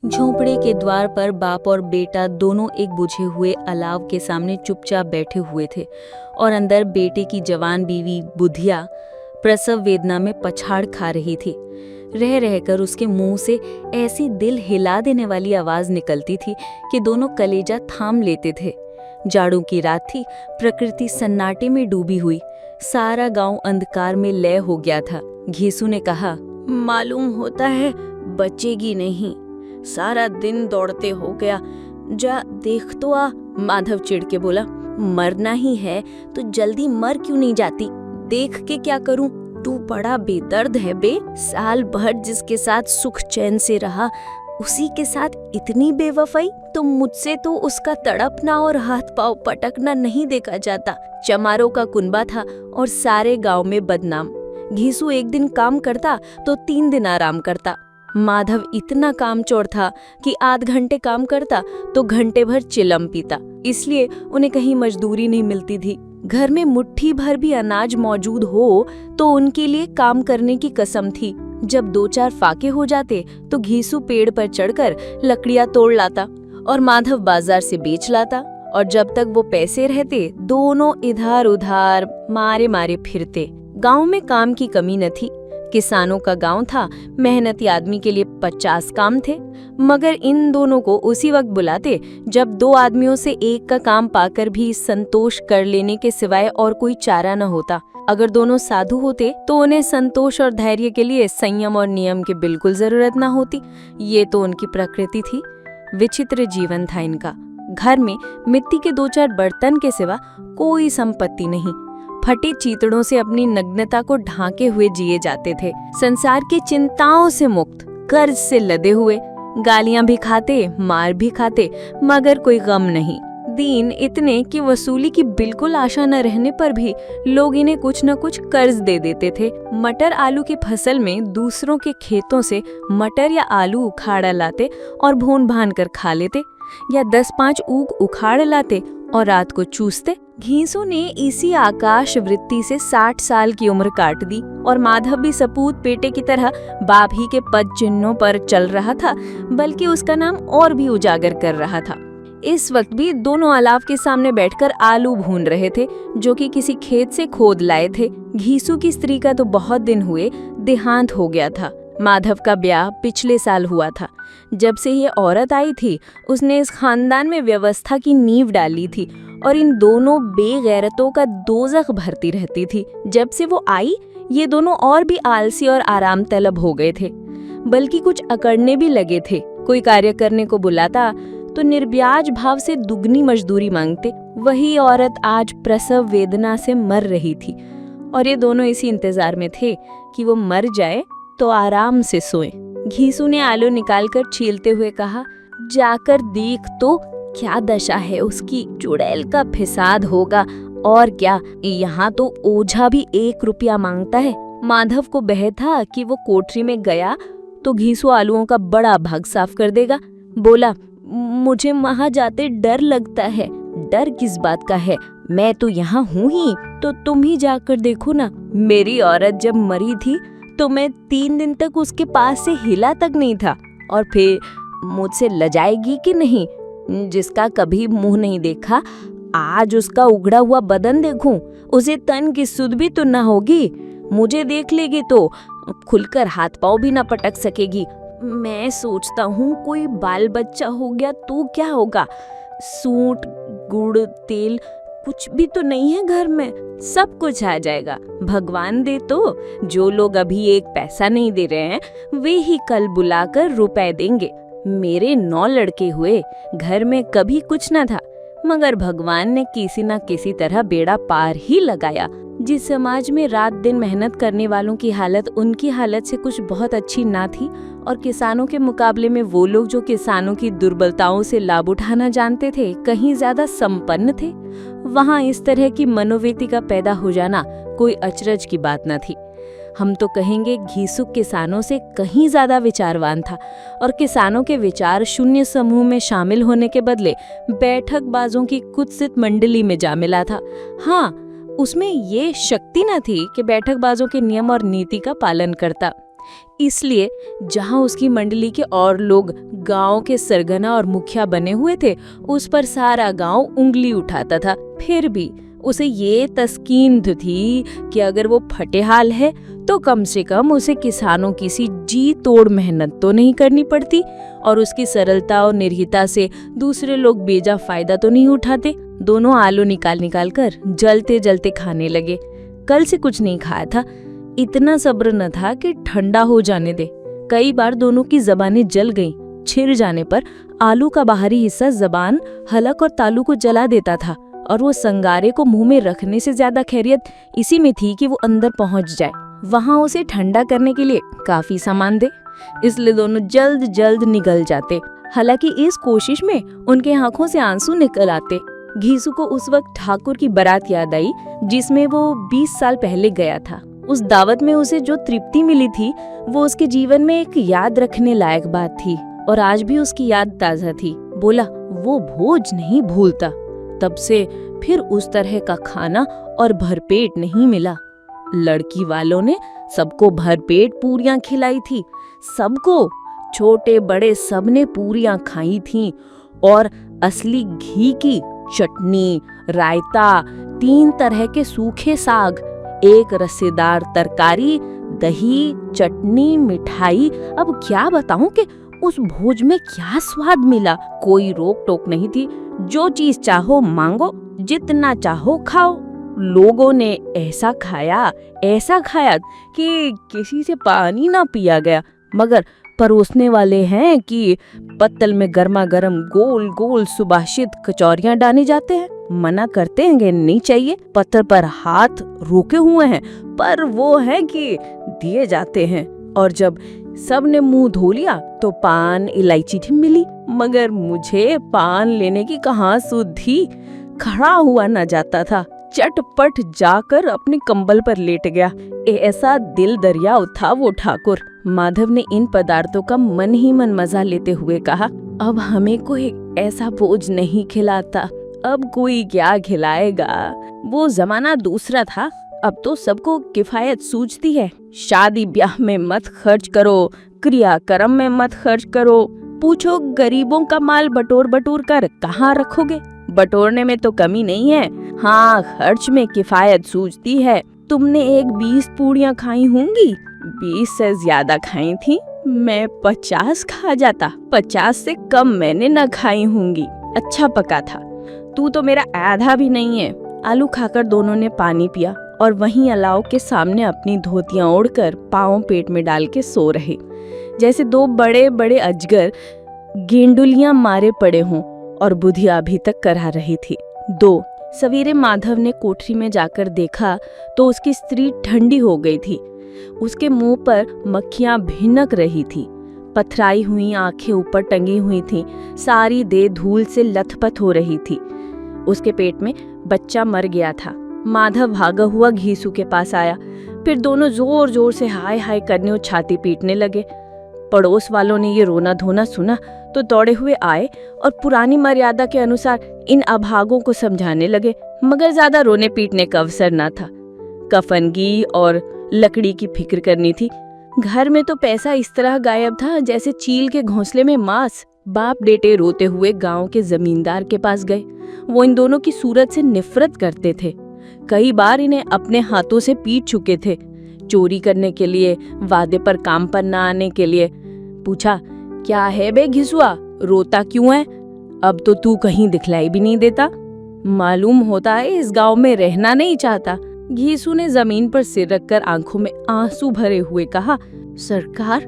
झोंपड़े के द्वार पर बाप और बेटा दोनों एक बुझे हुए अलाव के सामने चुपचाप बैठे हुए थे और अंदर बेटे की जवान बीवी बुधिया प्रसव वेदना में पछाड़ खा रही थी। रह रहकर उसके मुंह से ऐसी दिल हिला देने वाली आवाज निकलती थी कि दोनों कलेजा थाम लेते थे। जाड़ों की रात थी, प्रकृति सन्नाटे में डूबी हुई, सारा गांव अंधकार में लय हो गया था। घीसू ने कहा, मालूम होता है बचेगी नहीं, सारा दिन दौड़ते हो गया, जा देख तो आ। माधव चिढ़ के बोला, मरना ही है तो जल्दी मर क्यों नहीं जाती, देख के क्या करूं। तू बड़ा बेदर्द है बे, साल भर जिसके साथ सुख चैन से रहा उसी के साथ इतनी बेवफाई। तो मुझसे तो उसका तड़पना और हाथ पांव पटकना नहीं देखा जाता। चमारों का कुनबा था और सारे गांव में बदनाम। घीसू एक दिन काम करता तो 3 दिन आराम करता। माधव इतना कामचोर था कि आध घंटे काम करता तो घंटे भर चिलम पीता, इसलिए उन्हें कहीं मजदूरी नहीं मिलती थी। घर में मुट्ठी भर भी अनाज मौजूद हो तो उनके लिए काम करने की कसम थी। जब 2-4 फाके हो जाते तो घीसू पेड़ पर चढ़कर लकड़ियां तोड़ लाता और माधव बाजार से बेच लाता, और जब तक वो पैसे रहते दोनों इधर उधर मारे मारे फिरते। गांव में काम की कमी न थी, किसानों का गांव था, मेहनती आदमी के लिए 50 काम थे, मगर इन दोनों को उसी वक्त बुलाते जब 2 आदमियों से एक का काम पाकर भी संतोष कर लेने के सिवाय और कोई चारा न होता। अगर दोनों साधु होते तो उन्हें संतोष और धैर्य के लिए संयम और नियम की बिल्कुल जरूरत न होती। ये तो उनकी प्रकृति थी। विचित्र जीवन था इनका। घर में मिट्टी के 2-4 बर्तन के सिवा कोई संपत्ति नहीं। फटे चीतड़ों से अपनी नग्नता को ढांके हुए जिए जाते थे। संसार की चिंताओं से मुक्त, कर्ज से लदे हुए, गालियां भी खाते, मार भी खाते, मगर कोई गम नहीं। दीन इतने कि वसूली की बिल्कुल आशा न रहने पर भी लोग इन्हें कुछ न कुछ कर्ज दे देते थे। मटर आलू की फसल में दूसरों के खेतों से मटर या आलू उखाड़ लाते और भून भान कर खा लेते, या 10-5 ऊख उखाड़ लाते और रात को चूसते। घीसू ने इसी आकाश वृत्ति से 60 साल की उम्र काट दी और माधव भी सपूत पेटे की तरह बाप ही के पद चिन्हों पर चल रहा था, बल्कि उसका नाम और भी उजागर कर रहा था। इस वक्त भी दोनों अलाव के सामने बैठकर आलू भून रहे थे, जो कि किसी खेत से खोद लाए थे। घीसू की स्त्री का तो बहुत दिन हुए देहांत हो गया था। माधव का ब्याह पिछले साल हुआ था। जब से ये औरत आई थी उसने इस खानदान में व्यवस्था की नींव डाली थी और इन दोनों बेगैरतों का दोजख भरती रहती थी। जब से वो आई ये दोनों और भी आलसी और आराम तलब हो गए थे, बल्कि कुछ अकड़ने भी लगे थे। कोई कार्य करने को बुलाता तो निर्ब्याज भाव से दुगनी मजदूरी मांगते। वही औरत आज प्रसव वेदना से मर रही थी और ये दोनों इसी इंतजार में थे कि वो मर जाए तो आराम से सोए। घीसू ने आलू निकालकर छीलते हुए कहा, जाकर देख तो क्या दशा है उसकी, चुड़ैल का फिसाद होगा और क्या। यहाँ तो ओझा भी 1 रुपया मांगता है। माधव को बह था कि वो कोठरी में गया तो घीसू आलूओं का बड़ा भाग साफ कर देगा। बोला, मुझे वहां जाते डर लगता है। डर किस बात का है, मैं तो यहाँ हूँ ही, तो तुम ही जाकर देखो ना। मेरी औरत जब मरी थी तो मैं 3 दिन तक उसके पास से हिला तक नहीं था, और फिर मुझसे लजाएगी कि नहीं, जिसका कभी मुंह नहीं देखा आज उसका उगड़ा हुआ बदन देखूं, उसे तन की सुध भी तो ना होगी। मुझे देख लेगी तो खुलकर हाथ पांव भी ना पटक सकेगी। मैं सोचता हूँ कोई बाल बच्चा हो गया तो क्या होगा। सूट गुड़ तेल कुछ भी तो नहीं है घर में, सब कुछ आ जाएगा भगवान दे तो। जो लोग अभी 1 पैसा नहीं दे रहे हैं वे ही कल बुलाकर रुपए देंगे। मेरे 9 लड़के हुए, घर में कभी कुछ न था, मगर भगवान ने किसी न किसी तरह बेड़ा पार ही लगाया। जिस समाज में रात दिन मेहनत करने वालों की हालत उनकी हालत से कुछ बहुत अच्छी ना थी, और किसानों के मुकाबले में वो लोग जो किसानों की दुर्बलताओं से लाभ उठाना जानते थे कहीं ज्यादा संपन्न थे, वहाँ इस तरह की मनोवृत्ति का पैदा हो जाना कोई अचरज की बात न थी। हम तो कहेंगे घीसू किसानों से कहीं ज्यादा विचारवान था, और किसानों के विचार शून्य समूह में शामिल होने के बदले बैठकबाजों की कुत्सित मंडली में जा मिला था। हाँ, उसमें ये शक्ति न थी कि बैठकबाजों के नियम और नीति का पालन करता। इसलिए जहां उसकी मंडली के और लोग गांव के सरगना और मुखिया बने हुए थे, उस पर सारा गांव उंगली उठाता था। फिर भी उसे ये तस्कीन थी कि अगर वो फटेहाल है तो कम से कम उसे किसानों की सी जी तोड़ मेहनत तो नहीं करनी पड़ती, और उसकी सरलता और निर्भीकता से दूसरे लोग बेजा फायदा तो नहीं उठाते। दोनों आलू निकाल निकाल कर जलते जलते खाने लगे। कल से कुछ नहीं खाया था, इतना सब्र न था कि ठंडा हो जाने दे। कई बार दोनों की जबानें जल गईं। छिर जाने पर आलू का बाहरी हिस्सा जबान, हलक और तालू को जला देता था, और वो संगारे को मुंह में रखने से ज्यादा खैरियत इसी में थी कि वो अंदर पहुंच जाए, वहां उसे ठंडा करने के लिए काफी सामान दे। इसलिए दोनों जल्द जल्द निकल जाते। हालांकि इस कोशिश में उनके आंखों से आंसू निकल आते। घीसू को उस वक्त ठाकुर की बारात याद आई जिसमें वो 20 साल पहले गया था। उस दावत में उसे जो तृप्ति मिली थी वो उसके जीवन में एक याद रखने लायक बात थी, और आज भी उसकी याद ताजा थी। बोला, वो भोज नहीं भूलता। तब से फिर उस तरह का खाना और भरपेट नहीं मिला। लड़की वालों ने सबको भरपेट पूरियां खिलाई थी, सबको, छोटे बड़े सबने पूरियां खाई थीं, और असली घी की चटनी, रायता, 3 तरह के सूखे साग, एक रसेदार तरकारी, दही, चटनी, मिठाई। अब क्या बताऊं कि उस भोज में क्या स्वाद मिला। कोई रोक टोक नहीं थी, जो चीज चाहो मांगो, जितना चाहो खाओ। लोगों ने ऐसा खाया कि किसी से पानी ना पिया गया। मगर परोसने वाले हैं कि पत्तल में गर्मा गर्म गोल गोल सुबाशित कचौरियां डाले जाते हैं। मना करते हैं नहीं चाहिए, पत्थर पर हाथ रोके हुए हैं, पर वो है कि दिए जाते हैं। और जब सब ने मुंह धो लिया तो पान इलायची भी मिली, मगर मुझे पान लेने की कहाँ सुध थी। खड़ा हुआ न जाता था, चटपट जाकर अपने कंबल पर लेट गया। ऐसा दिल दरिया था वो ठाकुर। माधव ने इन पदार्थों का मन ही मन मजा लेते हुए कहा, अब हमें कोई ऐसा भोज नहीं खिलाता, अब कोई क्या खिलाएगा। वो जमाना दूसरा था, अब तो सबको किफायत सूझती है। शादी ब्याह में मत खर्च करो, क्रियाक्रम में मत खर्च करो। पूछो गरीबों का माल बटोर बटोर कर कहाँ रखोगे। बटोरने में तो कमी नहीं है, हाँ खर्च में किफायत सूझती है। तुमने एक 20 पूड़ियाँ खाई होंगी, 20 से ज्यादा खाई थी, मैं 50 खा जाता। 50 से कम मैंने न खाई होंगी। अच्छा पका था, तू तो मेरा आधा भी नहीं है। आलू खाकर दोनों ने पानी पिया और वहीं अलाव के सामने अपनी धोतियां ओढ़कर पाँव पेट में डाल के सो रहे, जैसे 2 बड़े बड़े अजगर गेंडुलियां मारे पड़े हों। और बुधिया अभी तक करा रही थी। 2 सवेरे माधव ने कोठरी में जाकर देखा तो उसकी स्त्री ठंडी हो गई थी। उसके मुंह पर मक्खियां भिनक रही थी, पथराई हुई आंखें ऊपर टंगी हुई थीं, सारी देह धूल से लथपथ हो रही थी। उसके पेट में बच्चा मर गया था। माधव भागा हुआ घीसू के पास आया, फिर दोनों जोर जोर से हाय हाय करने और छाती पीटने लगे। पड़ोस वालों ने ये रोना धोना सुना तो दौड़े हुए आए और पुरानी मर्यादा के अनुसार इन अभागों को समझाने लगे, मगर ज्यादा रोने पीटने का अवसर न था। कफनगी और लकड़ी की फिक्र करनी थी। घर में तो पैसा इस तरह गायब था जैसे चील के घोंसले में मांस। बाप बेटे रोते हुए गांव के जमींदार के पास गए। वो इन दोनों की सूरत से नफरत करते थे। कई बार इन्हें अपने हाथों से पीट चुके थे, चोरी करने के लिए, वादे पर काम पर न आने के लिए। पूछा, क्या है बे घिसुआ, रोता क्यों है? अब तो तू कहीं दिखलाई भी नहीं देता, मालूम होता है इस गांव में रहना नहीं चाहता। घीसू ने जमीन पर सिर रखकर आंखों में आंसू भरे हुए कहा, सरकार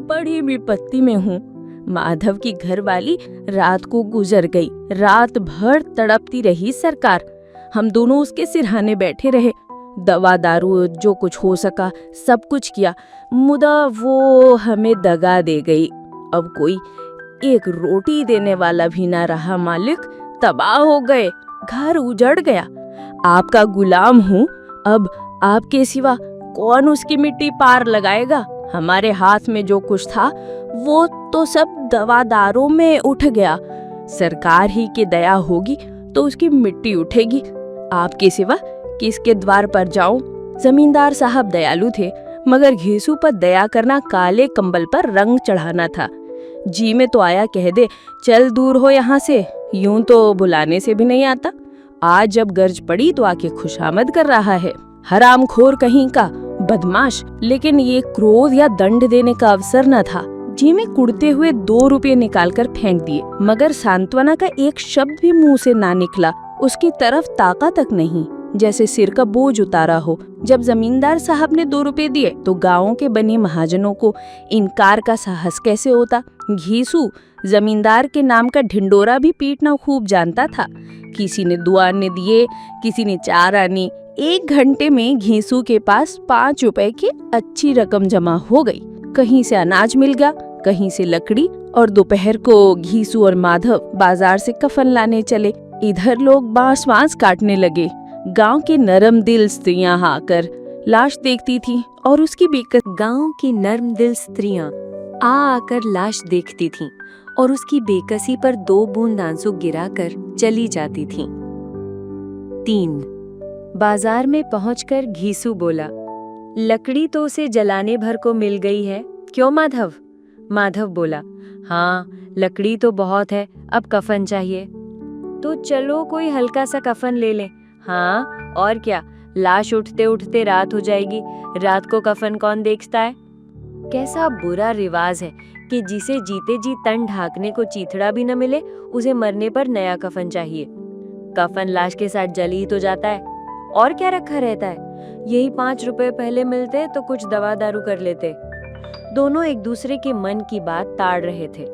बड़ी विपत्ति में हूँ। माधव की घरवाली रात को गुजर गई, रात भर तड़पती रही सरकार। हम दोनों उसके सिरहाने बैठे रहे, दवा दारू जो कुछ हो सका सब कुछ किया, मुदा वो हमें दगा दे गई। अब कोई एक रोटी देने वाला भी ना रहा मालिक, तबाह हो गए, घर उजड़ गया। आपका गुलाम हूँ, अब आपके सिवा कौन उसकी मिट्टी पार लगाएगा। हमारे हाथ में जो कुछ था वो तो सब दवादारों में उठ गया। सरकार ही की दया होगी तो उसकी मिट्टी उठेगी। आपके सिवा किसके द्वार पर जाऊं? जमींदार साहब दयालु थे, मगर घीसू पर दया करना काले कंबल पर रंग चढ़ाना था। जी में तो आया कह दे, चल दूर हो यहाँ से, यूं तो बुलाने से भी नहीं आता। आज जब गर्ज पड़ी तो आके खुशामद कर रहा है। हरामखोर कहीं का, बदमाश। लेकिन ये क्रोध या दंड देने का अवसर न था। जी में कुड़ते हुए 2 रुपये निकालकर फेंक दिए, मगर सांत्वना का एक शब्द भी मुंह से ना निकला। उसकी तरफ ताका तक नहीं, जैसे सिर का बोझ उतारा हो। जब जमींदार साहब ने 2 रुपये दिए तो गांवों के बने महाजनों को इनकार का साहस कैसे होता। घीसू जमींदार के नाम का ढिंडोरा भी पीटना खूब जानता था। किसी ने 2 आने दिए, किसी ने 4 आने। 1 घंटे में घीसू के पास 5 रुपए की अच्छी रकम जमा हो गई। कहीं से अनाज मिल गया, कहीं से लकड़ी, और दोपहर को घीसू और माधव बाजार से कफन लाने चले। इधर लोग बांस काटने लगे। गांव की नरम दिल स्त्रियां आकर लाश देखती थीं और उसकी बेकत गांव की नर्म दिल स्त्रियां आकर लाश देखती थीं और उसकी बेकसी पर 2 बूंद आंसू गिराकर चली जाती थीं। 3 बाजार में पहुंचकर घीसू बोला, लकड़ी तो उसे जलाने भर को मिल गई है, क्यों माधव? माधव बोला, हाँ लकड़ी तो बहुत है, अब कफन चाहिए। तो चलो कोई हल्का सा कफन ले लें। हाँ और क्या, लाश उठते उठते रात हो जाएगी, रात को कफन कौन देखता है। कैसा बुरा रिवाज है कि जिसे जीते जी तन ढाकने को चीथड़ा भी न मिले, उसे मरने पर नया कफन चाहिए। कफन लाश के साथ जल ही तो जाता है, और क्या रखा रहता है। यही 5 रुपए पहले मिलते तो कुछ दवा दारू कर लेते। दोनों एक दूसरे के मन की बात ताड़ रहे थे।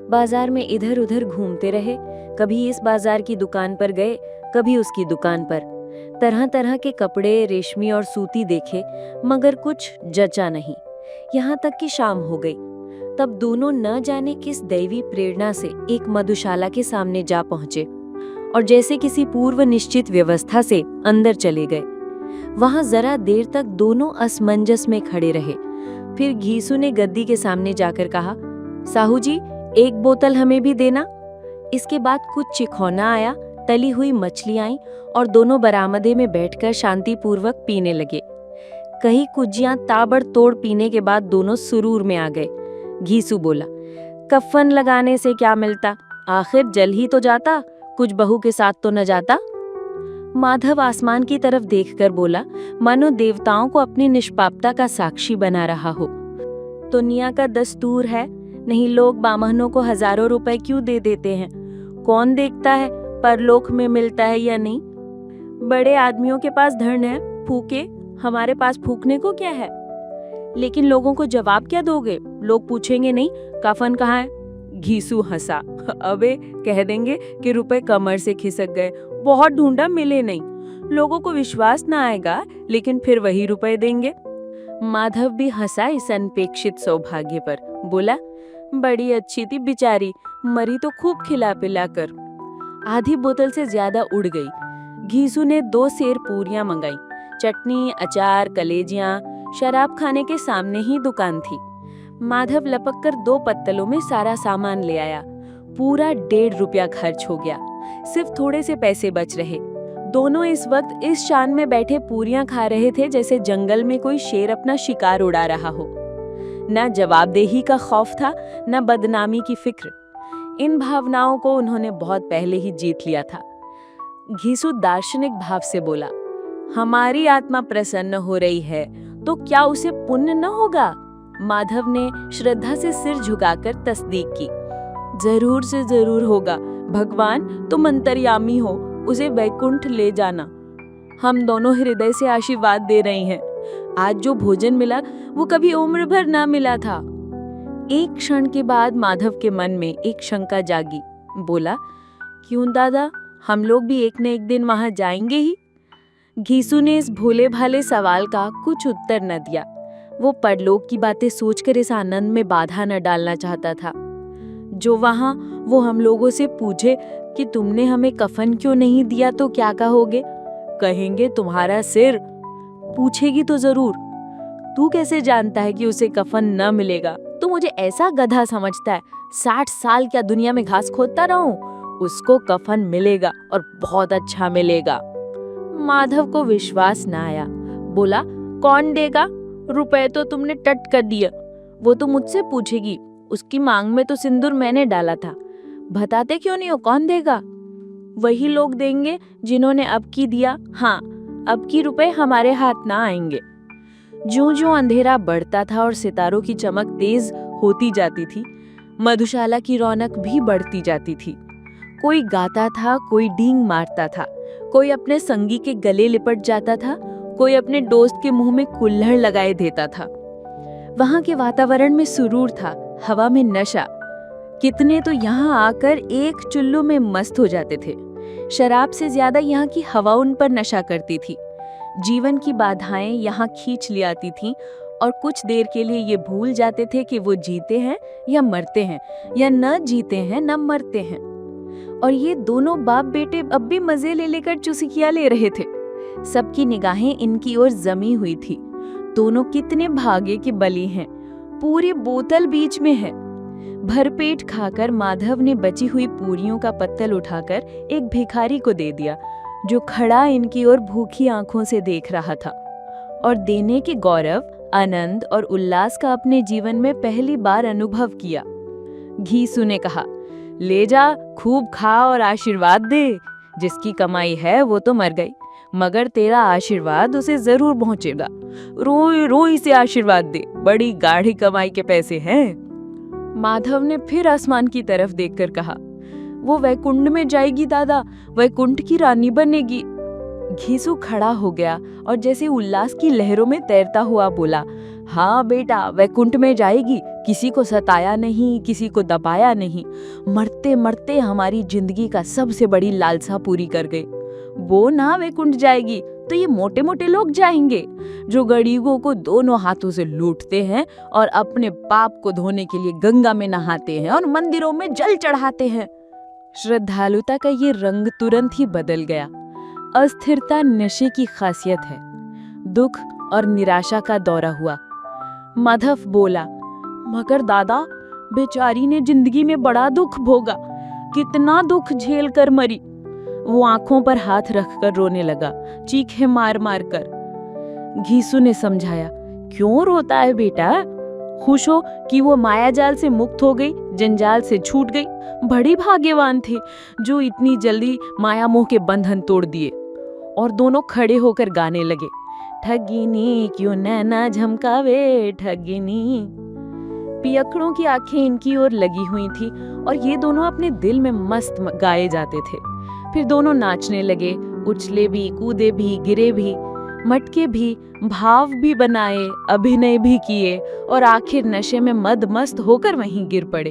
बाजार में इधर उधर घूमते रहे, कभी इस बाजार की दुकान पर गए, कभी उसकी दुकान पर। तरह तरह के कपड़े, रेशमी और सूती देखे, मगर कुछ जचा नहीं। यहाँ तक कि शाम हो गई। तब दोनों न जाने किस दैवी प्रेरणा से एक मधुशाला के सामने जा पहुंचे और जैसे किसी पूर्व निश्चित व्यवस्था से अंदर चले गए। वहां जरा देर तक दोनों असमंजस में खड़े रहे। फिर घीसू ने गद्दी के सामने जाकर कहा, साहू जी 1 बोतल हमें भी देना। इसके बाद कुछ चिखौना आया, तली हुई मछली आई और दोनों बरामदे में बैठकर शांतिपूर्वक पीने लगे। कई कुज्जियां ताबड़तोड़ पीने के बाद दोनों सुरूर में आ गए। घीसू बोला, कफन लगाने से क्या मिलता, आखिर जल ही तो जाता, कुछ बहू के साथ तो न जाता। माधव आसमान की तरफ देखकर बोला, मानो देवताओं को अपनी निष्पापता का साक्षी बना रहा हो। दुनिया का दस्तूर है, नहीं लोग बामहनों को हजारों रुपए क्यों दे देते हैं। कौन देखता है परलोक में मिलता है या नहीं। बड़े आदमियों के पास धन है, फूके, हमारे पास फूकने को क्या है। लेकिन लोगों को जवाब क्या दोगे, लोग पूछेंगे नहीं कफन कहाँ है। घीसू हंसा, अबे कह देंगे कि रुपए कमर से खिसक गए, बहुत ढूंढा मिले नहीं। लोगों को विश्वास ना आएगा, लेकिन फिर वही रुपए देंगे। माधव भी हंसा इस अनपेक्षित सौभाग्य पर, बोला, बड़ी अच्छी थी बेचारी, मरी तो खूब खिला पिला कर। आधी बोतल से ज्यादा उड़ गई। घीसू ने 2 सेर पूरियां मंगाई, चटनी, अचार, कलेजियां। शराब खाने के सामने ही दुकान थी। माधव लपक कर 2 पत्तलों में सारा सामान ले आया। पूरा 1.5 रुपया खर्च हो गया, सिर्फ थोड़े से पैसे बच रहे। दोनों इस वक्त इस शान में बैठे पूरियां खा रहे थे जैसे जंगल में कोई शेर अपना शिकार उड़ा रहा हो। न जवाबदेही का खौफ था, न बदनामी की फिक्र। इन भावनाओं को उन्होंने बहुत पहले ही जीत लिया था। घीसू दार्शनिक भाव से बोला, हमारी आत्मा प्रसन्न हो रही है तो क्या उसे पुण्य न होगा। माधव ने श्रद्धा से सिर झुकाकर तस्दीक की, जरूर से जरूर होगा। भगवान तुम अंतर्यामी हो, उसे वैकुंठ ले जाना। हम दोनों हृदय से आशीर्वाद दे रहे हैं। आज जो भोजन मिला वो कभी उम्र भर ना मिला था। एक क्षण के बाद माधव के मन में एक शंका जागी। बोला, क्यों दादा, हम लोग भी एक न एक दिन वहां जाएंगे ही। घीसू ने इस भोले भाले सवाल का कुछ उत्तर न दिया। वो परलोक की बातें सोचकर इस आनंद में बाधा न डालना चाहता था। जो वहां वो हम लोगों से पूछे कि तुमने हमें कफन क्यों नहीं दिया तो क्या कहोगे। कहेंगे तुम्हारा सिर। पूछेगी तो जरूर, तू कैसे जानता है कि उसे कफन न मिलेगा। तू मुझे ऐसा गधा समझता है, 60 साल क्या दुनिया में घास खोदता रहूं। उसको कफन मिलेगा और बहुत अच्छा मिलेगा। माधव को विश्वास न आया। बोला, कौन देगा, रुपए तो तुमने टट कर दिया। वो तो मुझसे पूछेगी, उसकी मांग में तो सिंदूर मैंने डाला था। बताते क्यों नहीं हो, कौन देगा? वही लोग देंगे जिन्होंने अब की दिया। हाँ, अब की रुपए हमारे हाथ ना आएंगे। ज्यों ज्यों अंधेरा बढ़ता था और सितारों की चमक तेज होती जाती थी, मधुशाला की रौनक भी बढ़ती जाती थी। कोई गाता था, कोई डींग मारता था, कोई अपने संगी के गले लिपट जाता था, कोई अपने दोस्त के मुंह में कुल्हड़ लगाए देता था। वहां के वातावरण में सुरूर था, हवा में नशा। कितने तो यहाँ आकर एक चुल्लू में मस्त हो जाते थे। शराब से ज्यादा यहाँ की हवा उन पर नशा करती थी। जीवन की बाधाएं यहाँ खींच ले आती थीं और कुछ देर के लिए ये भूल जाते थे कि वो जीते हैं या मरते हैं, या न जीते हैं न मरते हैं। और ये दोनों बाप बेटे अब भी मजे ले लेकर चुस्कियां ले रहे थे। सबकी निगाहें इनकी ओर जमी हुई थी। दोनों कितने भागे के बली हैं। पूरी बोतल बीच में है। भरपेट खाकर माधव ने बची हुई पूरियों का पत्तल उठाकर एक भिखारी को दे दिया, जो खड़ा इनकी ओर भूखी आंखों से देख रहा था। और देने के गौरव, आनंद और उल्लास का अपने जीवन में पहली बार अनुभव किया। घीसू ने कहा, ले जा, खूब खा और आशीर्वाद दे। जिसकी कमाई है वो तो मर गई, मगर तेरा आशीर्वाद उसे जरूर पहुंचेगा। रोई रोई से आशीर्वाद दे, बड़ी गाढ़ी कमाई के पैसे हैं। माधव ने फिर आसमान की तरफ देखकर कहा, वो वैकुंठ में जाएगी दादा, वैकुंठ की रानी बनेगी। घीसू खड़ा हो गया और जैसे उल्लास की लहरों में तैरता हुआ बोला, हाँ बेटा, वैकुंठ में जाएगी। किसी को सताया नहीं, किसी को दबाया नहीं। मरते मरते हमारी जिंदगी का सबसे बड़ी लालसा पूरी कर गई। वो ना वैकुंठ जाएगी तो ये मोटे मोटे लोग जाएंगे, जो गरीबों को दोनों हाथों से लूटते हैं और अपने पाप को धोने के लिए गंगा में नहाते हैं और मंदिरों में जल चढ़ाते हैं। श्रद्धालुता का ये रंग तुरंत ही बदल गया। अस्थिरता नशे की खासियत है। दुख और निराशा का दौरा हुआ। माधव बोला, मगर दादा, बेचारी ने जिंदगी में बड़ा दुख भोगा, कितना दुख झेल कर मरी। वो आंखों पर हाथ रखकर रोने लगा, चीखें मार मार कर। घीसू ने समझाया, क्यों रोता है बेटा? खुश हो कि वो मायाजाल से मुक्त हो गई, जंजाल से छूट गई। बड़ी भाग्यवान थे जो इतनी जल्दी माया मोह के बंधन तोड़ दिए। और दोनों खड़े होकर गाने लगे, ठगिनी क्यों नैना झमकावे ठगिनी। पियकड़ों की आंखें इनकी ओर लगी हुई थी और ये दोनों अपने दिल में मस्त गाए जाते थे। फिर दोनों नाचने लगे, उछले भी, कूदे भी, गिरे भी, मटके भी, भाव भी बनाए, अभिनय भी किए और आखिर नशे में मद मस्त होकर वहीं गिर पड़े।